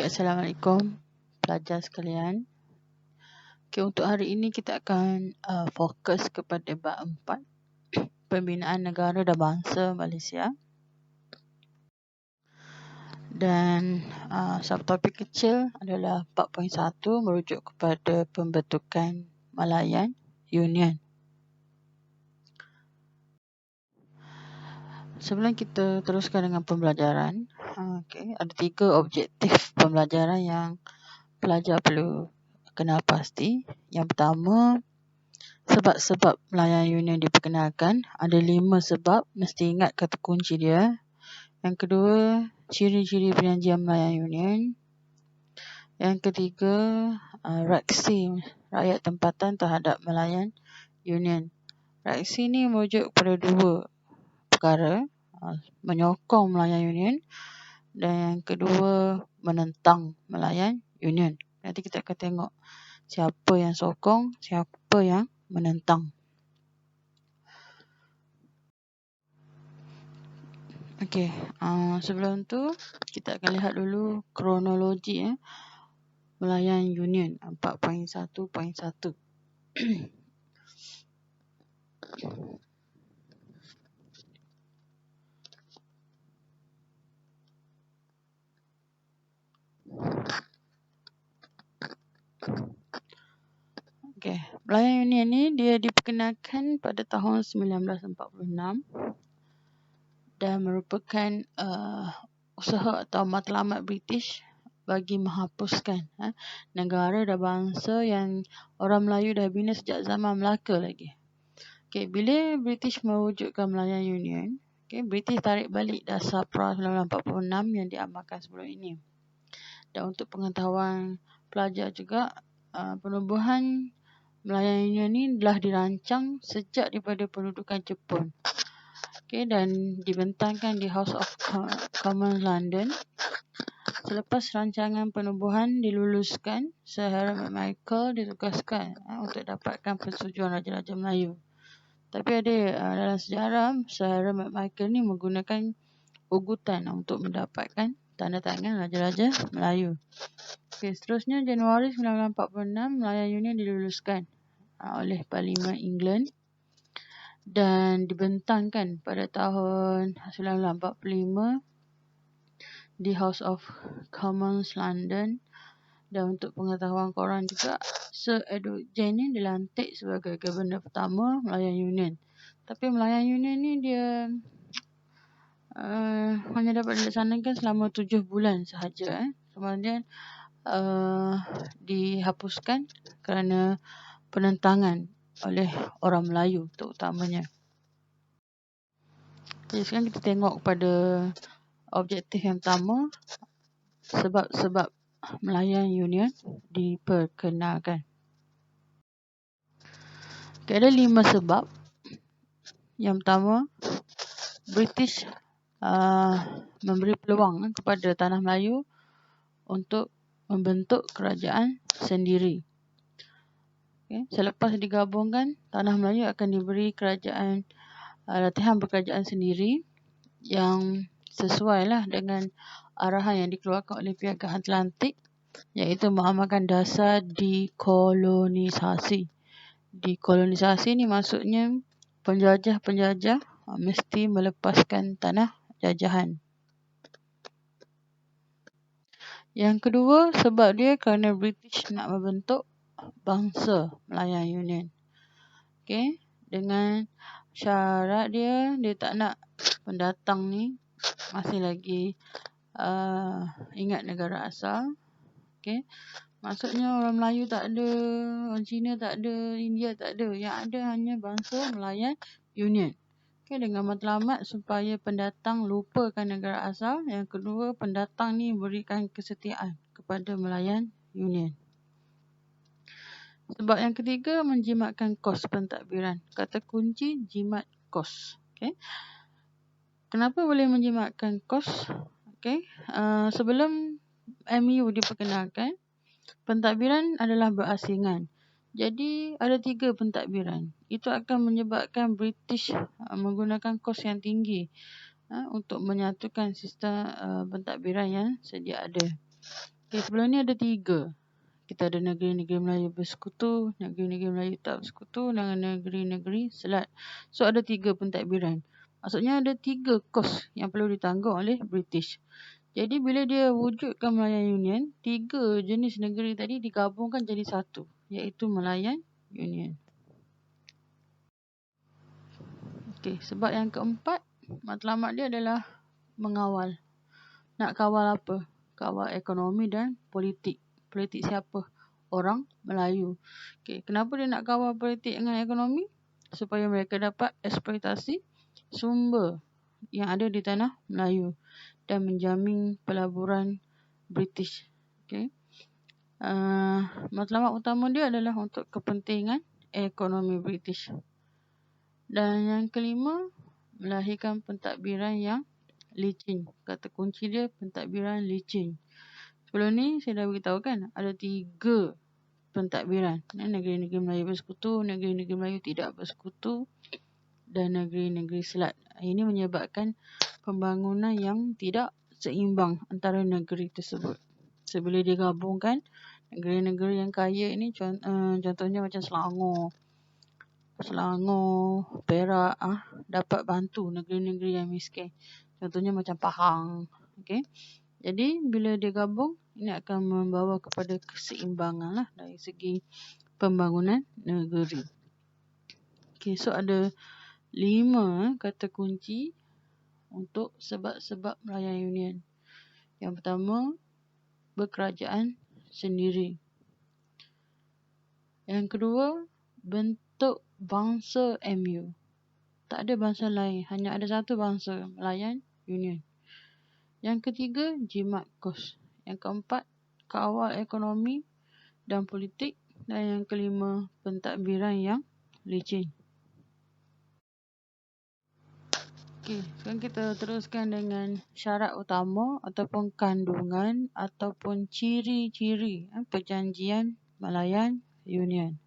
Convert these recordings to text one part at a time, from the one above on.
Assalamualaikum pelajar sekalian. Untuk hari ini kita akan fokus kepada bab 4, pembinaan negara dan bangsa Malaysia. Dan subtopik kecil adalah 4.1 merujuk kepada pembentukan Malayan Union. Sebelum kita teruskan dengan pembelajaran, ada 3 objektif pembelajaran yang pelajar perlu kenal pasti. Yang pertama, sebab-sebab Malayan Union diperkenalkan. Ada 5 sebab, mesti ingat kata kunci dia. Yang kedua, ciri-ciri perjanjian Malayan Union. Yang ketiga, reaksi rakyat tempatan terhadap Malayan Union. Reaksi ni merujuk pada 2 perkara, menyokong Malayan Union dan yang kedua menentang Malayan Union. Nanti kita akan tengok siapa yang sokong, siapa yang menentang. Sebelum tu kita akan lihat dulu kronologi Malayan Union 4.1.1. Malayan Union ni dia diperkenalkan pada tahun 1946 dan merupakan usaha atau matlamat British bagi menghapuskan negara dan bangsa yang orang Melayu dah bina sejak zaman Melaka lagi. Bila British mewujudkan Malayan Union, British tarik balik dasar pra 1946 yang diamalkan sebelum ini. Dan untuk pengetahuan pelajar juga, penubuhan Malayan Union ni telah dirancang sejak daripada pendudukan Jepun. Dan dibentangkan di House of Commons London. Selepas rancangan penubuhan diluluskan, Sir Harold MacMichael ditugaskan untuk dapatkan persetujuan Raja-Raja Melayu. Tapi ada dalam sejarah, Sir Harold MacMichael ni menggunakan ugutan untuk mendapatkan tanda tangan Raja-Raja Melayu. Seterusnya, Januari 1946, Malayan Union diluluskan oleh Parlimen England dan dibentangkan pada tahun 1945 di House of Commons London. Dan untuk pengetahuan korang juga, Sir Edward Jane ni dilantik sebagai Governor pertama Malayan Union. Tapi Malayan Union ni dia hanya dapat dilaksanakan selama 7 bulan sahaja. Kemudian dihapuskan kerana penentangan oleh orang Melayu terutamanya. Sekarang kita tengok pada objektif yang pertama, sebab-sebab Malayan Union diperkenalkan. Ada 5 sebab. Yang pertama, British memberi peluang kepada tanah Melayu untuk membentuk kerajaan sendiri. Selepas digabungkan, tanah Melayu akan diberi kerajaan, latihan berkerajaan sendiri yang sesuai dengan arahan yang dikeluarkan oleh Piagam Atlantik, iaitu mengamalkan dasar dekolonisasi. Dekolonisasi ni maksudnya penjajah-penjajah mesti melepaskan tanah jajahan. Yang kedua, sebab dia kerana British nak membentuk bangsa Malayan Union. Dengan syarat dia tak nak pendatang ni masih lagi ingat negara asal. Maksudnya orang Melayu tak ada, orang Cina tak ada, India tak ada. Yang ada hanya bangsa Malayan Union. Dengan matlamat supaya pendatang lupakan negara asal. Yang kedua, pendatang ni berikan kesetiaan kepada Malayan Union. Sebab yang ketiga, menjimatkan kos pentadbiran. Kata kunci, jimat kos. Kenapa boleh menjimatkan kos? Sebelum MU diperkenalkan, pentadbiran adalah berasingan. Jadi ada 3 pentadbiran. Itu akan menyebabkan British menggunakan kos yang tinggi untuk menyatukan sistem pentadbiran yang sedia ada. Sebelum ni ada 3. Kita ada negeri-negeri Melayu bersekutu, negeri-negeri Melayu tak bersekutu dengan negeri-negeri Selat. So ada 3 pentadbiran. Maksudnya ada 3 kos yang perlu ditanggung oleh British. Jadi bila dia wujudkan Malayan Union, 3 jenis negeri tadi digabungkan jadi satu, iaitu Malayan Union. Sebab yang keempat, matlamat dia adalah mengawal. Nak kawal apa? Kawal ekonomi dan politik. Politik siapa? Orang Melayu. Kenapa dia nak kawal politik dengan ekonomi? Supaya mereka dapat eksploitasi sumber yang ada di tanah Melayu dan menjamin pelaburan British. Matlamat utama dia adalah untuk kepentingan ekonomi British. Dan yang kelima, melahirkan pentadbiran yang licin. Kata kunci dia pentadbiran licin. Sebelum ni saya dah beritahu kan, ada 3 pentadbiran. Negeri-negeri Melayu bersekutu, negeri-negeri Melayu tidak bersekutu dan negeri-negeri Selat. Ini menyebabkan pembangunan yang tidak seimbang antara negeri tersebut. Bila digabungkan, negeri-negeri yang kaya ini contohnya macam Selangor, Perak dapat bantu negeri-negeri yang miskin. Contohnya macam Pahang. Jadi bila dia gabung, ini akan membawa kepada keseimbangan dari segi pembangunan negeri. So ada 5 kata kunci untuk sebab-sebab Malayan Union. Yang pertama, berkerajaan sendiri. Yang kedua, bentuk bangsa MU. Tak ada bangsa lain, hanya ada satu bangsa, Malayan Union. Yang ketiga, jimat kos. Yang keempat, kawal ekonomi dan politik. Dan yang kelima, pentadbiran yang licin. Sekarang kita teruskan dengan syarat utama ataupun kandungan ataupun ciri-ciri perjanjian Malayan Union.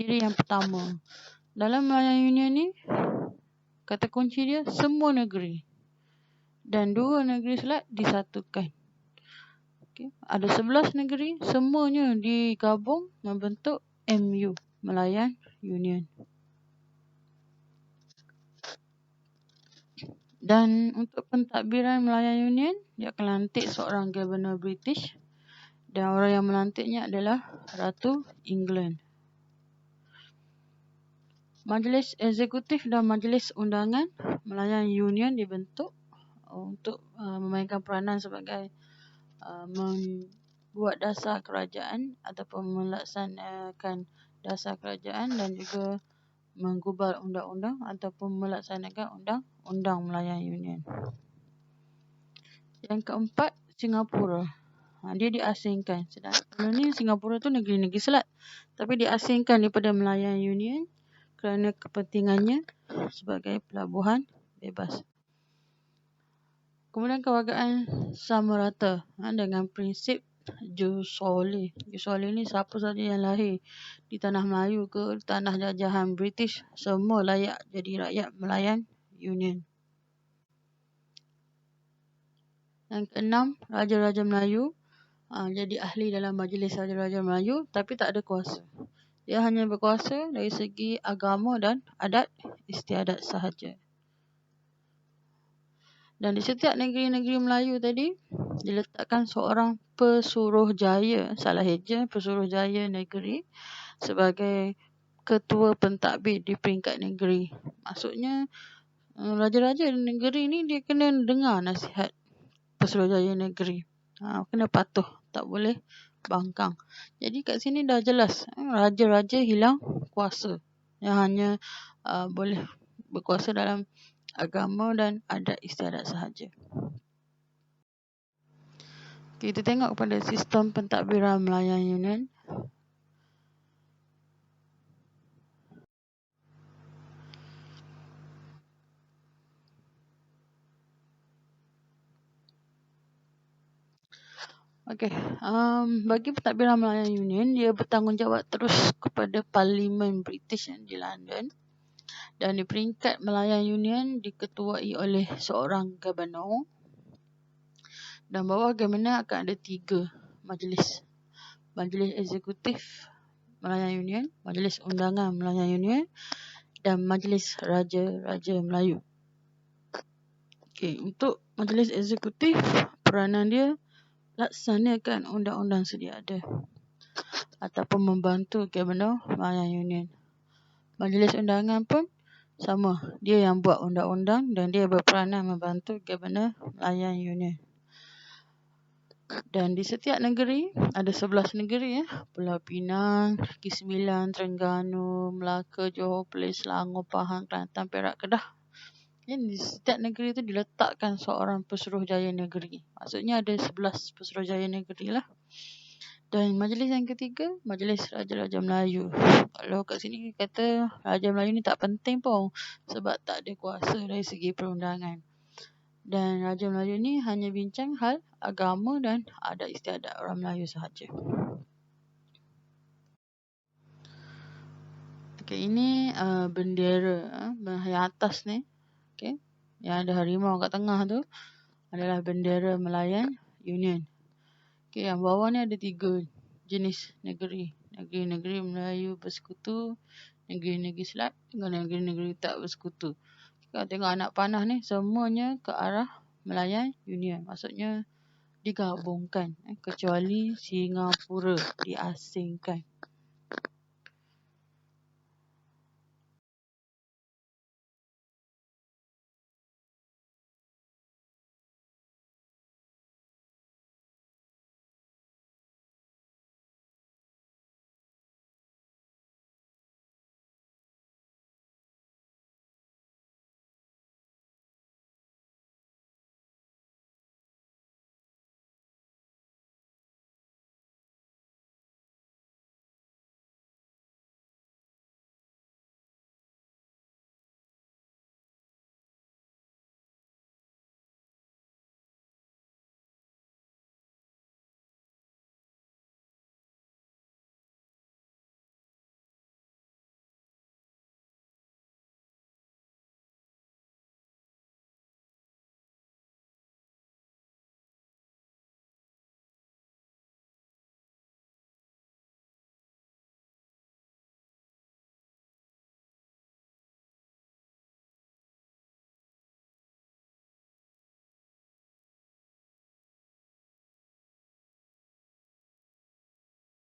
Ciri yang pertama, dalam Malayan Union ni, kata kunci dia semua negeri dan 2 negeri Selat disatukan. Ada 11 negeri, semuanya digabung membentuk MU, Malayan Union. Dan untuk pentadbiran Malayan Union, dia akan lantik seorang Governor British dan orang yang melantiknya adalah Ratu England. Majlis Eksekutif dan Majlis Undangan Malayan Union dibentuk untuk memainkan peranan sebagai membuat dasar kerajaan ataupun melaksanakan dasar kerajaan dan juga menggubal undang-undang ataupun melaksanakan undang-undang Malayan Union. Yang keempat, Singapura. Dia diasingkan. Sebelum ni Singapura tu negeri-negeri Selat, tapi diasingkan daripada Malayan Union kerana kepentingannya sebagai pelabuhan bebas. Kemudian kewargaan sama rata dengan prinsip jus soli. Jus soli ni siapa saja yang lahir di tanah Melayu ke tanah jajahan British, semua layak jadi rakyat Malayan Union. Yang keenam, Raja-Raja Melayu jadi ahli dalam Majlis Raja-Raja Melayu tapi tak ada kuasa. Dia hanya berkuasa dari segi agama dan adat istiadat sahaja. Dan di setiap negeri-negeri Melayu tadi, diletakkan seorang pesuruhjaya, pesuruhjaya negeri sebagai ketua pentadbir di peringkat negeri. Maksudnya, raja-raja negeri ni dia kena dengar nasihat pesuruhjaya negeri. Kena patuh, tak boleh bangkang. Jadi kat sini dah jelas, raja-raja hilang kuasa. Yang hanya boleh berkuasa dalam agama dan adat istiadat sahaja. Kita tengok pada sistem pentadbiran Malayan Union. Bagi pentadbiran Malayan Union, dia bertanggungjawab terus kepada Parlimen British di London Dan di peringkat Melayan Union diketuai oleh seorang Governor. Dan bawah Governor akan ada 3 majlis. Majlis Eksekutif Melayan Union, Majlis Undangan Melayan Union dan Majlis Raja-Raja Melayu. Okey, untuk Majlis Eksekutif, peranan dia laksanakan undang-undang sedia ada ataupun membantu Governor Melayan Union. Majlis Undangan pun sama, dia yang buat undang-undang dan dia berperanan membantu Governor Melayan Union. Dan di setiap negeri, ada 11 negeri Pulau Pinang, Negeri Sembilan, Terengganu, Melaka, Johor, Perlis, Selangor, Pahang, Kelantan, Perak, Kedah. Di setiap negeri itu diletakkan seorang Pesuruhjaya Negeri. Maksudnya ada 11 Pesuruhjaya Negeri lah. Dan majlis yang ketiga, Majlis Raja-Raja Melayu. Kalau kat sini kata Raja Melayu ni tak penting pun sebab tak ada kuasa dari segi perundangan. Dan Raja Melayu ni hanya bincang hal agama dan adat istiadat orang Melayu sahaja. Okey, ini bendera yang atas ni. Okey. Yang ada harimau kat tengah tu adalah bendera Melayan Union. Okey, yang bawah ni ada 3 jenis negeri. Negeri-negeri Melayu bersekutu, negeri-negeri Selat dengan negeri-negeri tak bersekutu. Kalau tengok anak panah ni semuanya ke arah Melayan Union. Maksudnya digabungkan kecuali Singapura diasingkan.